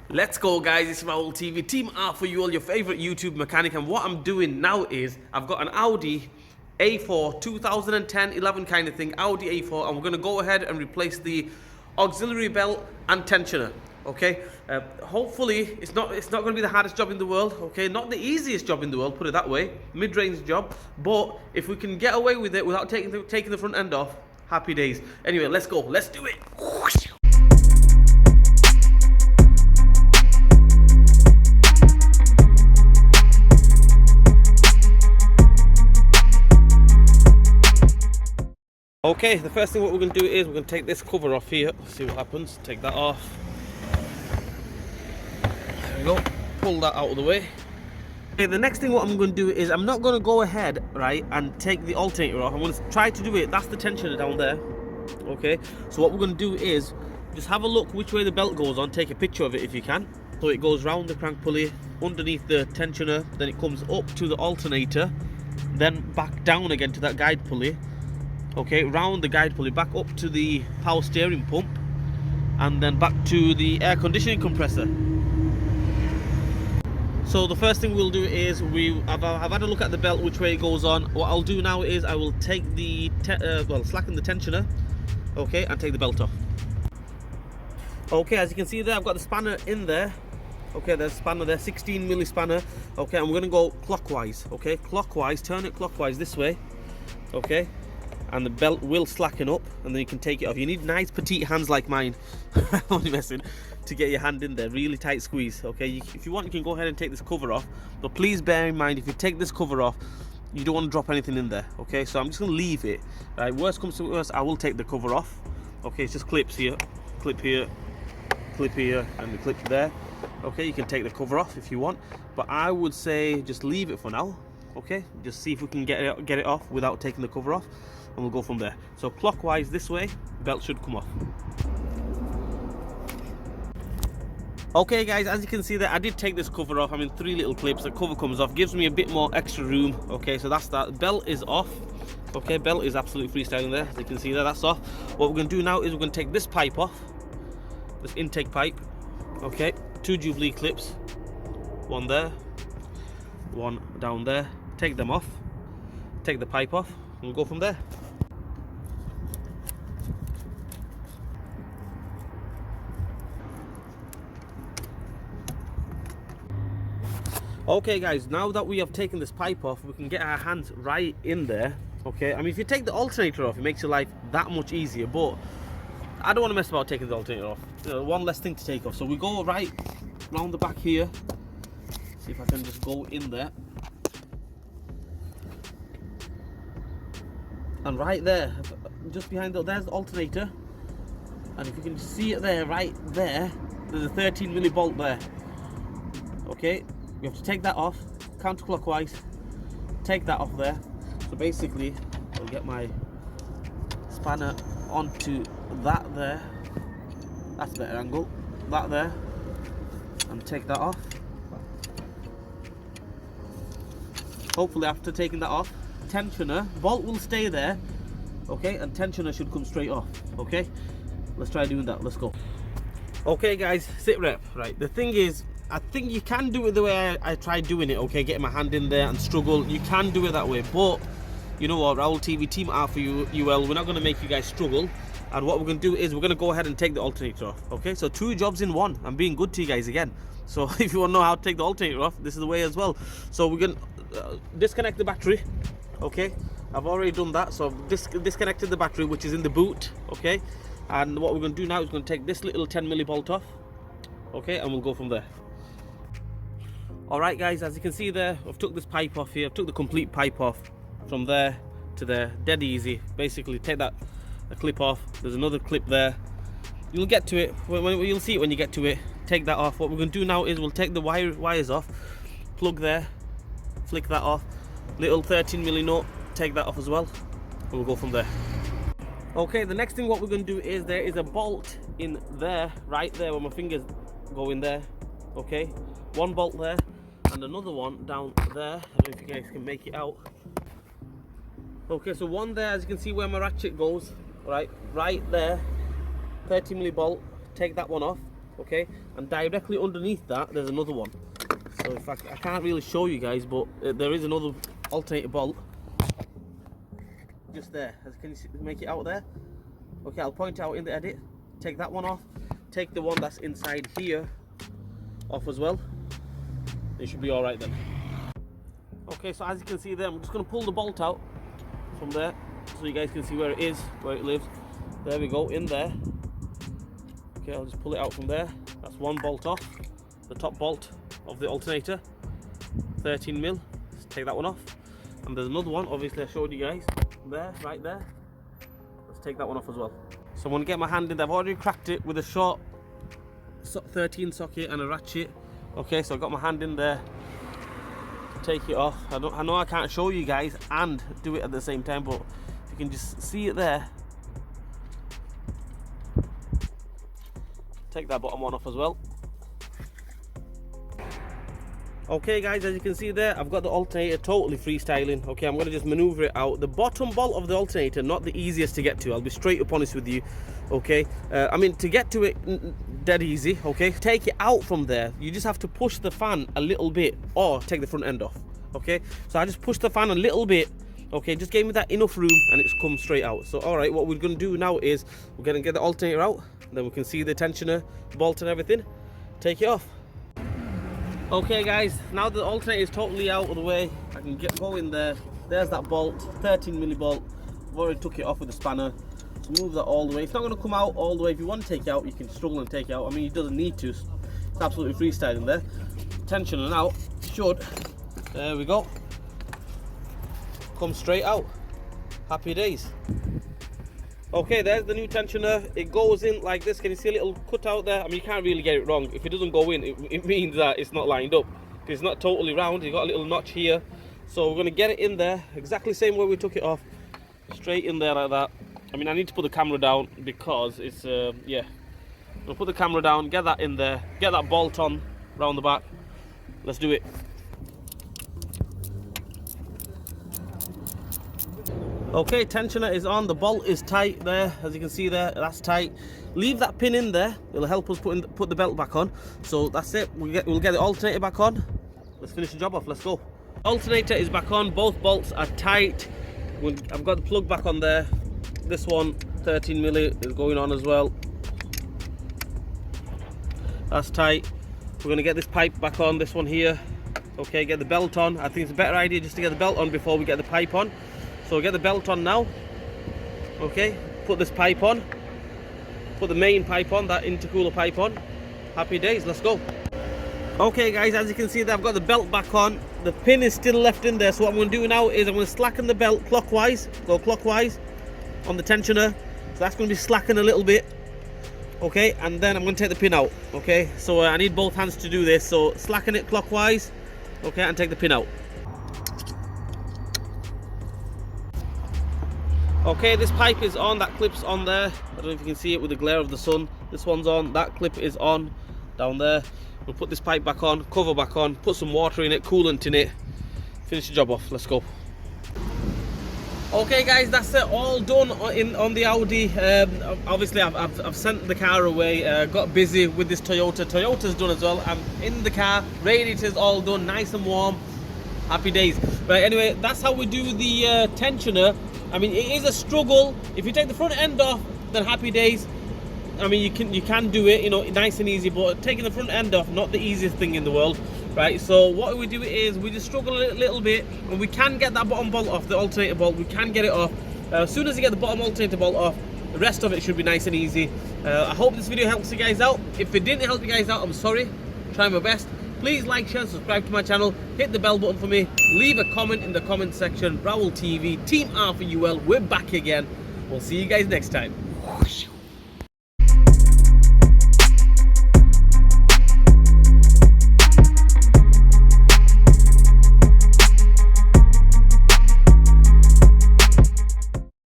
Let's go, guys. It's Raul TV. Team R for you all, your favorite YouTube mechanic. And what I'm doing now is I've got an Audi A4 2010 11 kind of thing, Audi A4, and we're going to go ahead and replace the auxiliary belt and tensioner. Okay, hopefully it's not going to be the hardest job in the world. Okay, not the easiest job in the world, put it that way, mid-range job, but if we can get away with it without taking the front end off, happy days. Anyway, let's go, let's do it. Okay, the first thing what we're going to do is we're going to take this cover off here. See what happens. Take that off. There we go. Pull that out of the way. Okay, the next thing what I'm going to do is I'm not going to go ahead, right, and take the alternator off. I'm going to try to do it. That's the tensioner down there. Okay, so what we're going to do is just have a look which way the belt goes on. Take a picture of it if you can. So it goes round the crank pulley, underneath the tensioner, then it comes up to the alternator, then back down again to that guide pulley. Okay, round the guide pulley, back up to the power steering pump, and then back to the air conditioning compressor. So the first thing we'll do is I've had a look at the belt, which way it goes on. What I'll do now is I will take the slacken the tensioner, okay, and take the belt off. Okay, as you can see there, I've got the spanner in there. Okay, there's a spanner there, 16 milli spanner. Okay, and we're gonna go clockwise. Okay, clockwise, turn it clockwise this way. Okay. And the belt will slacken up, and then you can take it off. You need nice petite hands like mine, only messing, to get your hand in there, really tight squeeze. Okay, if you want, you can go ahead and take this cover off, but please bear in mind, if you take this cover off, you don't want to drop anything in there. Okay, so I'm just going to leave it. Right, worst comes to worst, I will take the cover off. Okay, it's just clips here, clip here, and the clip there. Okay, you can take the cover off if you want, but I would say just leave it for now. Okay, just see if we can get it off without taking the cover off, and we'll go from there. So clockwise this way, belt should come off. Okay guys, as you can see there, I did take this cover off. I mean, 3 little clips, the cover comes off, gives me a bit more extra room. Okay, so that's that. Belt is off. Okay, belt is absolutely freestyling there, as you can see there, that's off. What we're going to do now is we're going to take this pipe off, this intake pipe. Okay, 2 Jubilee clips, one there, one down there. Take them off, take the pipe off, and we'll go from there. Okay guys, now that we have taken this pipe off, we can get our hands right in there. Okay, I mean, if you take the alternator off, it makes your life that much easier, but I don't want to mess about taking the alternator off. One less thing to take off. So we go right round the back here. See if I can just go in there. And right there, just behind there's the alternator, and if you can see it there, right there, there's a 13 milli bolt there. Okay, we have to take that off counterclockwise, take that off there. So basically I'll get my spanner onto that there, that's a better angle, that there, and take that off. Hopefully after taking that off, tensioner, bolt will stay there, okay, and tensioner should come straight off. Okay, let's try doing that, let's go. Okay guys, sit rep. Right, the thing is, I think you can do it the way I tried doing it. Okay, getting my hand in there and struggle, you can do it that way, but you know what, Raul TV, Team R for you, we're not going to make you guys struggle. And what we're going to do is we're going to go ahead and take the alternator off. Okay, so 2 jobs in one. I'm being good to you guys again. So if you want to know how to take the alternator off, this is the way as well. So we're going to disconnect the battery. Okay, I've already done that, so I've disconnected the battery, which is in the boot. Okay, and what we're going to do now is going to take this little 10 milli bolt off. Okay, and we'll go from there. Alright guys, as you can see there, I've took this pipe off here. I've took the complete pipe off from there to there, dead easy. Basically take that clip off, there's another clip there, you'll get to it, you'll see it when you get to it. Take that off. What we're going to do now is we'll take the wires off, plug there, flick that off, little 13 milli nut, take that off as well, and we'll go from there. Okay, the next thing what we're going to do is there is a bolt in there, right there where my fingers go in there. Okay, one bolt there and another one down there. I don't know if you guys can make it out. Okay, so one there, as you can see where my ratchet goes, right there, 30 milli bolt, take that one off. okay, and directly underneath that there's another one. So if I can't really show you guys, but there is another alternator bolt just there. Can you make it out there? Okay, I'll point out in the edit. Take that one off. Take the one that's inside here off as well. It should be all right then. Okay, so as you can see there, I'm just going to pull the bolt out from there so you guys can see where it is, where it lives. There we go, in there. Okay, I'll just pull it out from there. That's one bolt off, the top bolt of the alternator, 13mm. Let's take that one off. And there's another one, obviously I showed you guys, there, right there. Let's take that one off as well. So I'm going to get my hand in there. I've already cracked it with a short 13 socket and a ratchet. Okay, so I've got my hand in there to take it off. I know I can't show you guys and do it at the same time, but if you can just see it there. Take that bottom one off as well. Okay guys, as you can see there, I've got the alternator totally freestyling. Okay, I'm going to just maneuver it out. The bottom bolt of the alternator, not the easiest to get to, I'll be straight up honest with you. Okay, I mean, to get to it, dead easy. Okay, take it out from there. You just have to push the fan a little bit or take the front end off. Okay, so I just pushed the fan a little bit. Okay, just gave me that enough room and it's come straight out. So all right, what we're going to do now is we're going to get the alternator out, then we can see the tensioner bolt and everything. Take it off. Okay guys, now the alternator is totally out of the way, I can go in there. There's that bolt, 13mm bolt. I've already took it off with the spanner. So move that all the way. It's not going to come out all the way. If you want to take it out, you can struggle and take it out. I mean, it doesn't need to. It's absolutely freestyling there. Tensioner now should, there we go, come straight out. Happy days. Okay, there's the new tensioner. It goes in like this. Can you see a little cut out there? I mean, you can't really get it wrong. If it doesn't go in, it means that it's not lined up. It's not totally round. You've got a little notch here. So we're going to get it in there exactly the same way we took it off. Straight in there like that. I mean, I need to put the camera down because it's, yeah. We'll put the camera down, get that in there, get that bolt on round the back. Let's do it. Okay, tensioner is on, the bolt is tight there, as you can see there, that's tight. Leave that pin in there, it'll help us put the belt back on. So that's it, we'll get the alternator back on. Let's finish the job off, let's go. Alternator is back on, both bolts are tight. I've got the plug back on there. This one, 13mm, is going on as well. That's tight. We're gonna get this pipe back on, this one here. Okay, get the belt on. I think it's a better idea just to get the belt on before we get the pipe on. So get the belt on now. Okay, put this pipe on. Put the main pipe on, that intercooler pipe on. Happy days, let's go. Okay guys, as you can see there, I've got the belt back on. The pin is still left in there, so what I'm going to do now is I'm going to slacken the belt clockwise. Go clockwise on the tensioner. So that's going to be slackened a little bit. Okay, and then I'm going to take the pin out. Okay, so I need both hands to do this. So slacken it clockwise. Okay, and take the pin out. Okay, this pipe is on, that clip's on there. I don't know if you can see it with the glare of the sun. This one's on, that clip is on down there. We'll put this pipe back on, cover back on, put some water in it, coolant in it, finish the job off. Let's go. Okay guys, that's it, all done on the Audi. Obviously I've sent the car away, got busy with this Toyota. Toyota's done as well. I'm in the car, radiator's all done, nice and warm. Happy days. But anyway, that's how we do the tensioner. I mean, it is a struggle. If you take the front end off, then happy days. I mean, you can do it, you know, nice and easy, but taking the front end off, not the easiest thing in the world, right? So what we do is we just struggle a little bit, and we can get that bottom bolt off, the alternator bolt. We can get it off. As soon as you get the bottom alternator bolt off, the rest of it should be nice and easy. I hope this video helps you guys out. If it didn't help you guys out, I'm sorry. Try my best. Please like, share, subscribe to my channel. Hit the bell button for me. Leave a comment in the comment section. Raoul TV, Team R for UL. We're back again. We'll see you guys next time.